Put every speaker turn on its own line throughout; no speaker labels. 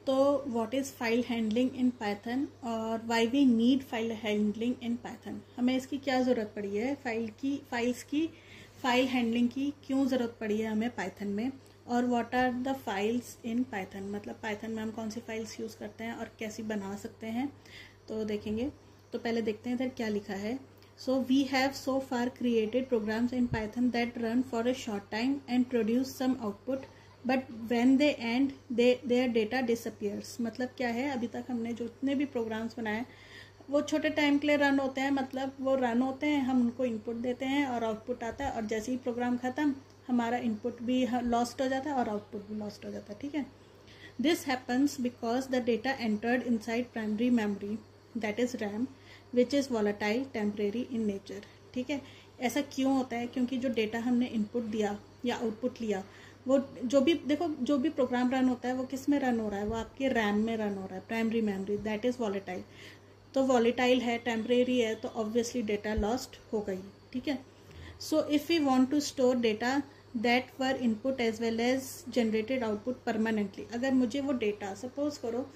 तो what is file handling in Python और why we need file handling in Python, हमें इसकी क्या ज़रूरत पड़ी है, फाइल्स की फाइल हैंडलिंग की क्यों ज़रूरत पड़ी है हमें पाइथन में, और what are the files in Python, मतलब पाइथन में हम कौन सी फाइल्स यूज़ करते हैं और कैसी बना सकते हैं, तो देखेंगे। तो पहले देखते हैं इधर क्या लिखा है। So we have so far created programs in Python that run for a short time and produce some output but when they end their data disappears. मतलब क्या है, अभी तक हमने जितने भी प्रोग्राम्स बनाए वो छोटे टाइम के लिए रन होते हैं, मतलब वो रन होते हैं, हम उनको इनपुट देते हैं और आउटपुट आता है, और जैसे ही प्रोग्राम ख़त्म हमारा इनपुट भी लॉस्ट हो जाता है और आउटपुट भी लॉस्ट हो जाता है, ठीक है। This happens because the data entered inside primary memory that is RAM which is volatile temporary in nature, ठीक है। ऐसा क्यों होता है, क्योंकि जो डेटा हमने इनपुट दिया या आउटपुट लिया, वो जो भी देखो जो भी प्रोग्राम रन होता है वो किस में रन हो रहा है, वो आपके रैम में रन हो रहा है, primary memory that is volatile. तो वॉलेटाइल है, टेम्परेरी है, तो ऑब्वियसली डेटा लॉस्ट हो गई, ठीक है। So if we want to store data that were input as well as generated output permanently, अगर मुझे वो डेटा सपोज करो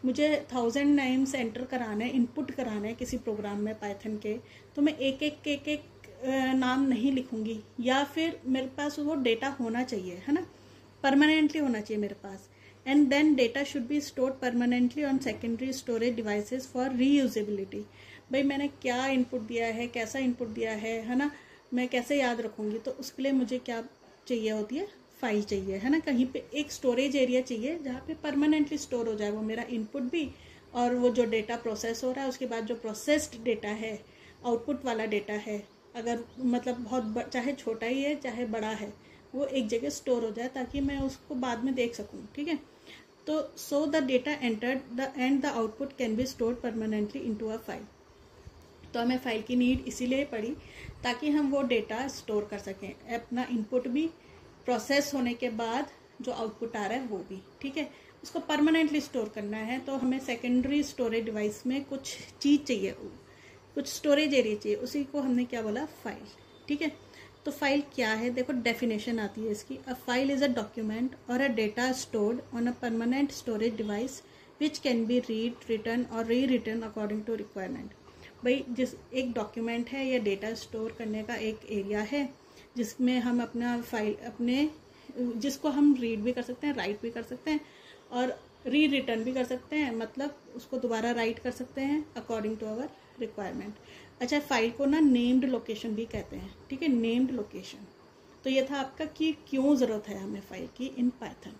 मुझे 1000 नाइम्स एंटर कराना है, इनपुट कराना है किसी प्रोग्राम में पाइथन के, तो मैं एक एक नाम नहीं लिखूंगी, या फिर मेरे पास वो डेटा होना चाहिए, है ना, परमानेंटली होना चाहिए मेरे पास। And then data should be stored permanently on secondary storage devices for reusability. भाई मैंने क्या इनपुट दिया है, कैसा इनपुट दिया है ना, मैं कैसे याद रखूंगी, तो उसके लिए मुझे क्या चाहिए होती है, फाइल चाहिए, है ना, कहीं पे एक स्टोरेज एरिया चाहिए जहाँ पे परमानेंटली स्टोर हो जाए वो मेरा इनपुट भी, और वो जो डेटा प्रोसेस हो रहा है उसके बाद जो प्रोसेस्ड डेटा है, आउटपुट वाला डेटा है, अगर मतलब बहुत चाहे छोटा ही है चाहे बड़ा है, वो एक जगह स्टोर हो जाए ताकि मैं उसको बाद में देख सकूँ, ठीक है। तो so the data entered the end the output can be stored permanently into a file. तो हमें फाइल की नीड इसीलिए पड़ी ताकि हम वो डेटा स्टोर कर सकें, अपना इनपुट भी, प्रोसेस होने के बाद जो आउटपुट आ रहा है वो भी, ठीक है, उसको परमानेंटली स्टोर करना है। तो हमें सेकेंडरी स्टोरेज डिवाइस में कुछ चीज़ चाहिए, कुछ स्टोरेज एरिया चाहिए, उसी को हमने क्या बोला, फाइल, ठीक है। तो फाइल क्या है, देखो डेफिनेशन आती है इसकी, a file is a document और a data stored on a permanent storage device which can be read, written और री रिटर्न अकॉर्डिंग टू रिक्वायरमेंट। भाई जिस एक डॉक्यूमेंट है या डेटा स्टोर करने का एक एरिया है जिसमें हम अपना फाइल अपने जिसको हम रीड भी कर सकते हैं, राइट भी कर सकते हैं और री रिटर्न भी कर सकते हैं, मतलब उसको दोबारा राइट कर सकते हैं अकॉर्डिंग टू आवर रिक्वायरमेंट। अच्छा, फाइल को ना नेम्ड लोकेशन भी कहते हैं, ठीक है, नेम्ड लोकेशन। तो ये था आपका कि क्यों ज़रूरत है हमें फाइल की इन पाइथन।